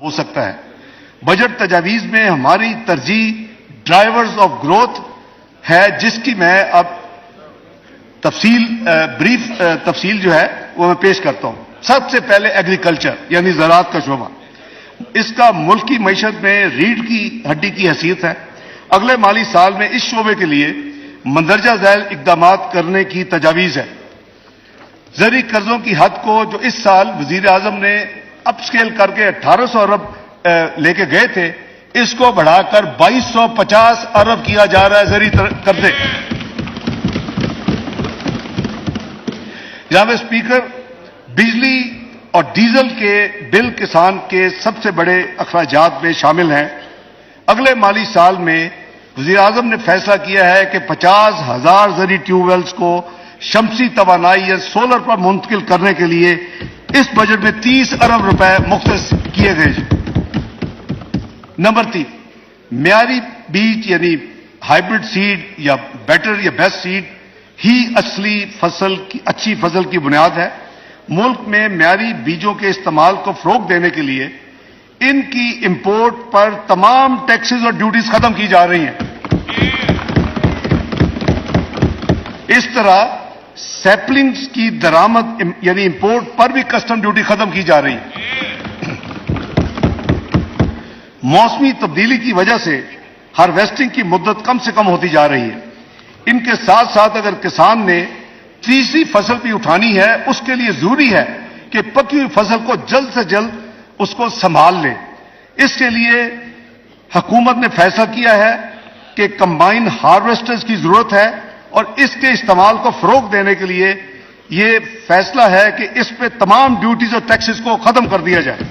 ہو سکتا ہے۔ بجٹ تجاویز میں ہماری ترجیح ڈرائیورز آف گروتھ ہے، جس کی میں اب تفصیل جو ہے وہ میں پیش کرتا ہوں۔ سب سے پہلے ایگریکلچر یعنی زراعت کا شعبہ، اس کا ملکی معیشت میں ریڑھ کی ہڈی کی حیثیت ہے۔ اگلے مالی سال میں اس شعبے کے لیے مندرجہ ذیل اقدامات کرنے کی تجاویز ہے۔ زرعی قرضوں کی حد کو جو اس سال وزیر اعظم نے اپ سکیل کر کے 1800 ارب لے کے گئے تھے، اس کو بڑھا کر 2250 ارب کیا جا رہا ہے زرعی قرضے۔ جناب اسپیکر، بجلی اور ڈیزل کے بل کسان کے سب سے بڑے اخراجات میں شامل ہیں۔ اگلے مالی سال میں وزیر اعظم نے فیصلہ کیا ہے کہ 50,000 زرعی ٹیوب ویلز کو شمسی توانائی یا سولر پر منتقل کرنے کے لیے اس بجٹ میں 30 ارب روپے مختص کیے گئے ہیں۔ نمبر 3، معیاری بیج یعنی ہائیبرڈ سیڈ یا بیٹر یا بیسٹ سیڈ ہی اچھی فصل کی بنیاد ہے۔ ملک میں معیاری بیجوں کے استعمال کو فروغ دینے کے لیے ان کی امپورٹ پر تمام ٹیکسز اور ڈیوٹیز ختم کی جا رہی ہیں۔ اس طرح سیپلنگز کی درآمد یعنی امپورٹ پر بھی کسٹم ڈیوٹی ختم کی جا رہی ہے۔ موسمی تبدیلی کی وجہ سے ہارویسٹنگ کی مدت کم سے کم ہوتی جا رہی ہے۔ ان کے ساتھ ساتھ اگر کسان نے تیسری فصل بھی اٹھانی ہے، اس کے لیے ضروری ہے کہ پکی ہوئی فصل کو جلد سے جلد اس کو سنبھال لے۔ اس کے لیے حکومت نے فیصلہ کیا ہے کہ کمبائن ہارویسٹرز کی ضرورت ہے، اور اس کے استعمال کو فروغ دینے کے لیے یہ فیصلہ ہے کہ اس پہ تمام ڈیوٹیز اور ٹیکسز کو ختم کر دیا جائے۔